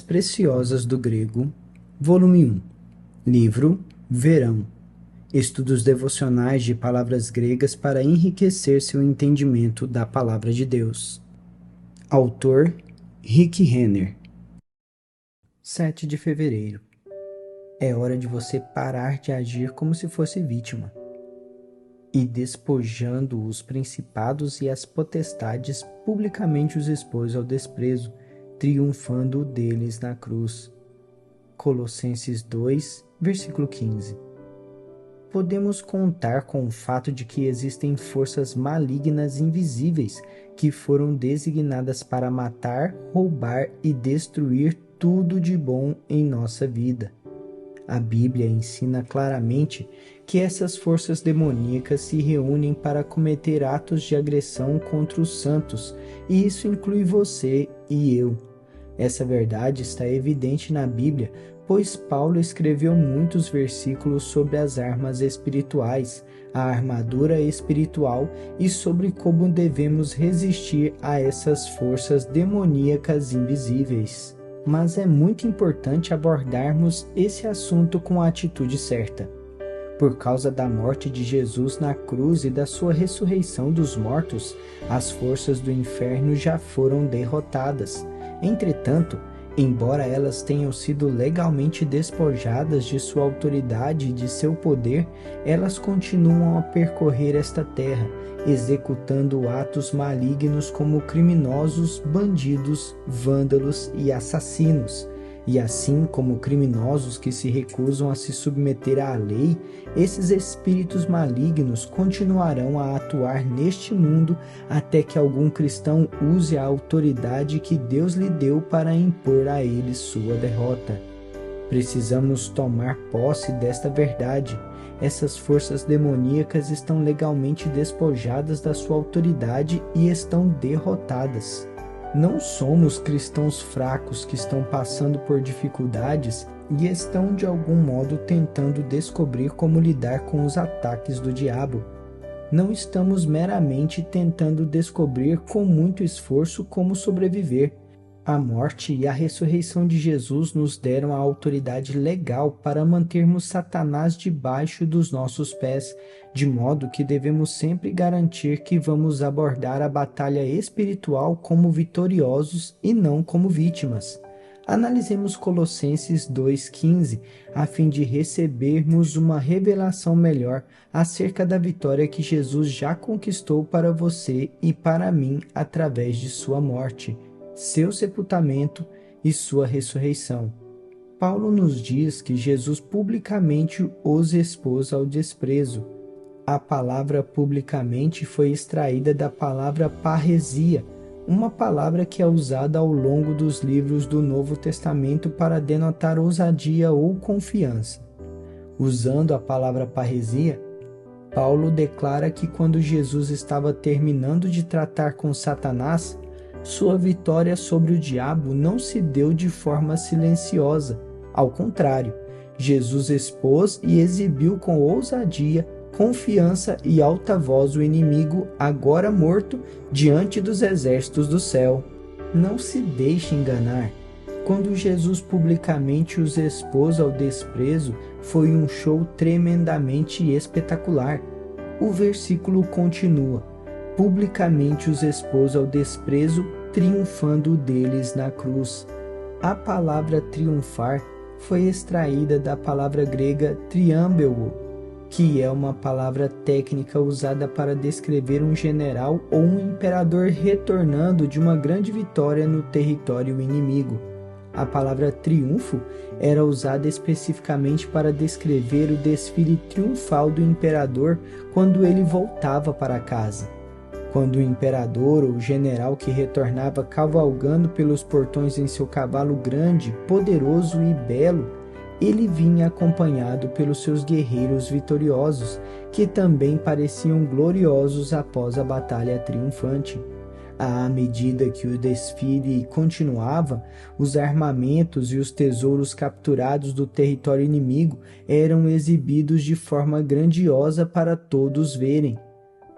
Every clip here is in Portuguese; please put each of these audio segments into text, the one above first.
Preciosas do Grego, volume 1, livro Verão, estudos devocionais de palavras gregas para enriquecer seu entendimento da palavra de Deus. Autor Rick Renner. 7 de fevereiro. É hora de você parar de agir como se fosse vítima. E despojando os principados e as potestades, publicamente os expôs ao desprezo, triunfando deles na cruz. Colossenses 2, versículo 15. Podemos contar com o fato de que existem forças malignas invisíveis que foram designadas para matar, roubar e destruir tudo de bom em nossa vida. A Bíblia ensina claramente que essas forças demoníacas se reúnem para cometer atos de agressão contra os santos, e isso inclui você e eu. Essa verdade está evidente na Bíblia, pois Paulo escreveu muitos versículos sobre as armas espirituais, a armadura espiritual e sobre como devemos resistir a essas forças demoníacas invisíveis. Mas é muito importante abordarmos esse assunto com a atitude certa. Por causa da morte de Jesus na cruz e da sua ressurreição dos mortos, as forças do inferno já foram derrotadas. Entretanto, embora elas tenham sido legalmente despojadas de sua autoridade e de seu poder, elas continuam a percorrer esta terra, executando atos malignos como criminosos, bandidos, vândalos e assassinos. E assim como criminosos que se recusam a se submeter à lei, esses espíritos malignos continuarão a atuar neste mundo até que algum cristão use a autoridade que Deus lhe deu para impor a eles sua derrota. Precisamos tomar posse desta verdade. Essas forças demoníacas estão legalmente despojadas da sua autoridade e estão derrotadas. Não somos cristãos fracos que estão passando por dificuldades e estão de algum modo tentando descobrir como lidar com os ataques do diabo. Não estamos meramente tentando descobrir com muito esforço como sobreviver. A morte e a ressurreição de Jesus nos deram a autoridade legal para mantermos Satanás debaixo dos nossos pés, de modo que devemos sempre garantir que vamos abordar a batalha espiritual como vitoriosos e não como vítimas. Analisemos Colossenses 2,15, a fim de recebermos uma revelação melhor acerca da vitória que Jesus já conquistou para você e para mim através de sua morte, seu sepultamento e sua ressurreição. Paulo nos diz que Jesus publicamente os expôs ao desprezo. A palavra publicamente foi extraída da palavra parresia, uma palavra que é usada ao longo dos livros do Novo Testamento para denotar ousadia ou confiança. Usando a palavra parresia, Paulo declara que quando Jesus estava terminando de tratar com Satanás, sua vitória sobre o diabo não se deu de forma silenciosa. Ao contrário, Jesus expôs e exibiu com ousadia, confiança e alta voz o inimigo, agora morto, diante dos exércitos do céu. Não se deixe enganar. Quando Jesus publicamente os expôs ao desprezo, foi um show tremendamente espetacular. O versículo continua: publicamente os expôs ao desprezo, triunfando deles na cruz. A palavra triunfar foi extraída da palavra grega triâmbeuo, que é uma palavra técnica usada para descrever um general ou um imperador retornando de uma grande vitória no território inimigo. A palavra triunfo era usada especificamente para descrever o desfile triunfal do imperador quando ele voltava para casa. Quando o imperador ou general que retornava cavalgando pelos portões em seu cavalo grande, poderoso e belo, ele vinha acompanhado pelos seus guerreiros vitoriosos, que também pareciam gloriosos após a batalha triunfante. À medida que o desfile continuava, os armamentos e os tesouros capturados do território inimigo eram exibidos de forma grandiosa para todos verem.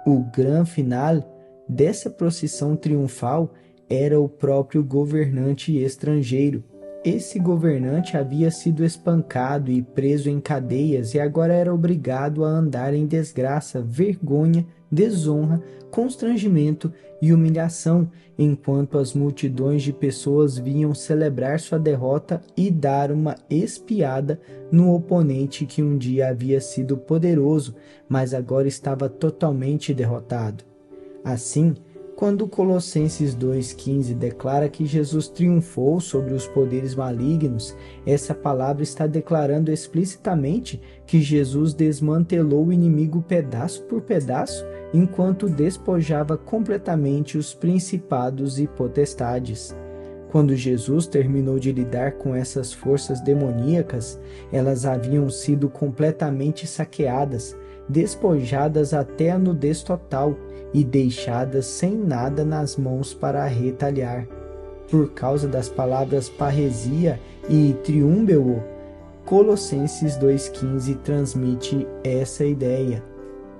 O grande final dessa procissão triunfal era o próprio governante estrangeiro. esse governante havia sido espancado e preso em cadeias e agora era obrigado a andar em desgraça, vergonha, desonra, constrangimento e humilhação, enquanto as multidões de pessoas vinham celebrar sua derrota e dar uma espiada no oponente que um dia havia sido poderoso, mas agora estava totalmente derrotado. Assim, quando Colossenses 2,15 declara que Jesus triunfou sobre os poderes malignos, essa palavra está declarando explicitamente que Jesus desmantelou o inimigo pedaço por pedaço, enquanto despojava completamente os principados e potestades. Quando Jesus terminou de lidar com essas forças demoníacas, elas haviam sido completamente saqueadas, despojadas até a nudez total e deixadas sem nada nas mãos para retalhar. Por causa das palavras parresia e triúmbeo, Colossenses 2,15 transmite essa ideia.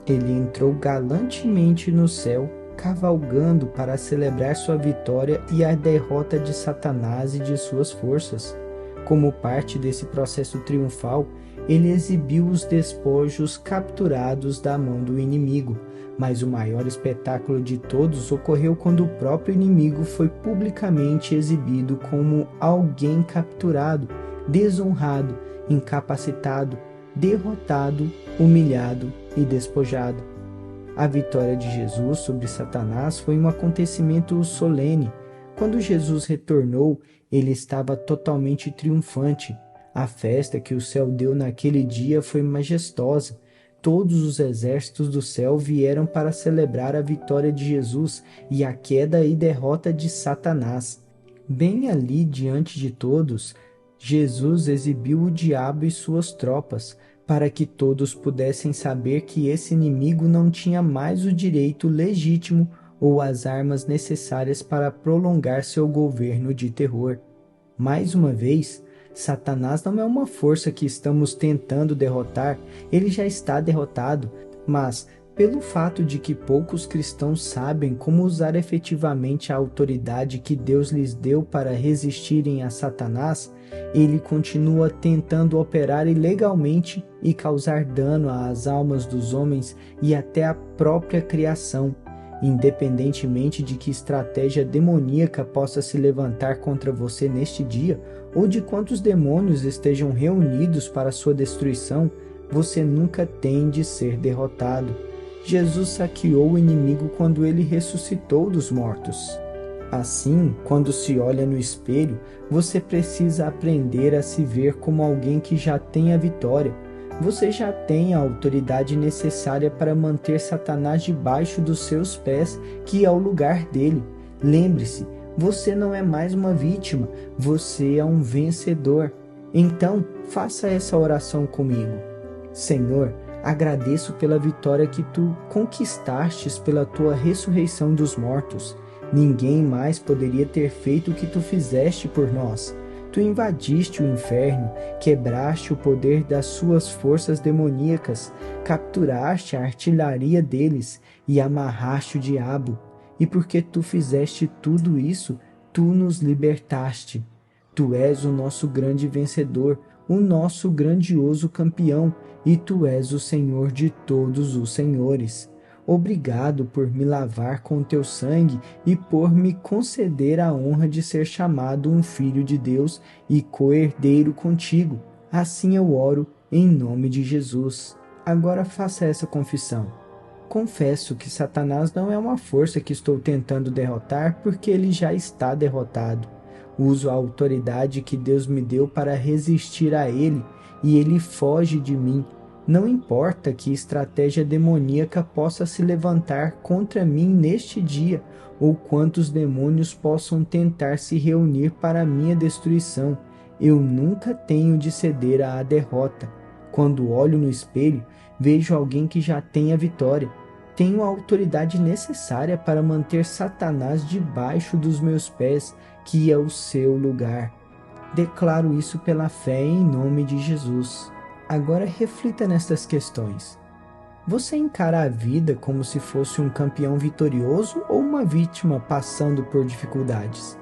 Ele entrou galantemente no céu, cavalgando para celebrar sua vitória e a derrota de Satanás e de suas forças. Como parte desse processo triunfal, ele exibiu os despojos capturados da mão do inimigo, mas o maior espetáculo de todos ocorreu quando o próprio inimigo foi publicamente exibido como alguém capturado, desonrado, incapacitado, derrotado, humilhado e despojado. A vitória de Jesus sobre Satanás foi um acontecimento solene. Quando Jesus retornou, ele estava totalmente triunfante. A festa que o céu deu naquele dia foi majestosa. Todos os exércitos do céu vieram para celebrar a vitória de Jesus e a queda e derrota de Satanás. Bem ali diante de todos, Jesus exibiu o diabo e suas tropas, para que todos pudessem saber que esse inimigo não tinha mais o direito legítimo ou as armas necessárias para prolongar seu governo de terror. Mais uma vez, Satanás não é uma força que estamos tentando derrotar, ele já está derrotado, mas pelo fato de que poucos cristãos sabem como usar efetivamente a autoridade que Deus lhes deu para resistirem a Satanás, ele continua tentando operar ilegalmente e causar dano às almas dos homens e até à própria criação. Independentemente de que estratégia demoníaca possa se levantar contra você neste dia, ou de quantos demônios estejam reunidos para sua destruição, você nunca tem de ser derrotado. Jesus saqueou o inimigo quando ele ressuscitou dos mortos. Assim, quando se olha no espelho, você precisa aprender a se ver como alguém que já tem a vitória. Você já tem a autoridade necessária para manter Satanás debaixo dos seus pés, que é o lugar dele. Lembre-se, você não é mais uma vítima, você é um vencedor. Então, faça essa oração comigo. Senhor, agradeço pela vitória que tu conquistastes pela tua ressurreição dos mortos. Ninguém mais poderia ter feito o que tu fizeste por nós. Tu invadiste o inferno, quebraste o poder das suas forças demoníacas, capturaste a artilharia deles e amarraste o diabo. E porque tu fizeste tudo isso, tu nos libertaste. Tu és o nosso grande vencedor, o nosso grandioso campeão, e tu és o Senhor de todos os senhores. Obrigado por me lavar com teu sangue e por me conceder a honra de ser chamado um filho de Deus e co-herdeiro contigo. Assim eu oro em nome de Jesus. Agora faça essa confissão. Confesso que Satanás não é uma força que estou tentando derrotar porque ele já está derrotado. Uso a autoridade que Deus me deu para resistir a ele e ele foge de mim. Não importa que estratégia demoníaca possa se levantar contra mim neste dia, ou quantos demônios possam tentar se reunir para minha destruição, eu nunca tenho de ceder à derrota. Quando olho no espelho, vejo alguém que já tem a vitória. Tenho a autoridade necessária para manter Satanás debaixo dos meus pés, que é o seu lugar. Declaro isso pela fé em nome de Jesus. Agora reflita nestas questões. Você encara a vida como se fosse um campeão vitorioso ou uma vítima passando por dificuldades?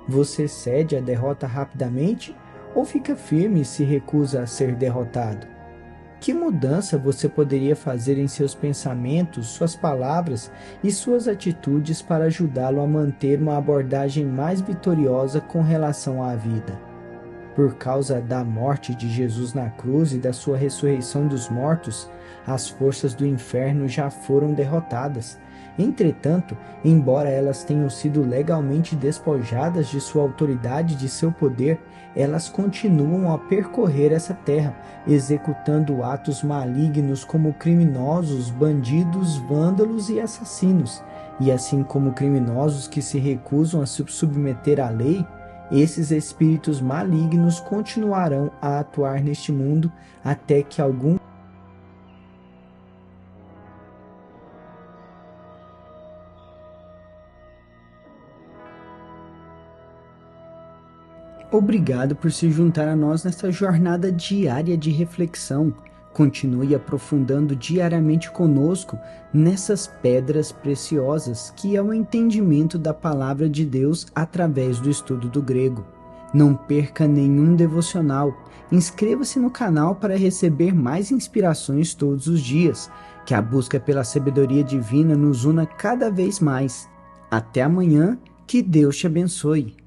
Você cede à derrota rapidamente ou fica firme e se recusa a ser derrotado? Que mudança você poderia fazer em seus pensamentos, suas palavras e suas atitudes para ajudá-lo a manter uma abordagem mais vitoriosa com relação à vida? Por causa da morte de Jesus na cruz e da sua ressurreição dos mortos, as forças do inferno já foram derrotadas. Entretanto, embora elas tenham sido legalmente despojadas de sua autoridade e de seu poder, elas continuam a percorrer essa terra, executando atos malignos como criminosos, bandidos, vândalos e assassinos. E assim como criminosos que se recusam a se submeter à lei, esses espíritos malignos continuarão a atuar neste mundo até que algum. Obrigado por se juntar a nós nesta jornada diária de reflexão. Continue aprofundando diariamente conosco nessas pedras preciosas que é o entendimento da palavra de Deus através do estudo do grego. Não perca nenhum devocional. Inscreva-se no canal para receber mais inspirações todos os dias. Que a busca pela sabedoria divina nos una cada vez mais. Até amanhã, que Deus te abençoe.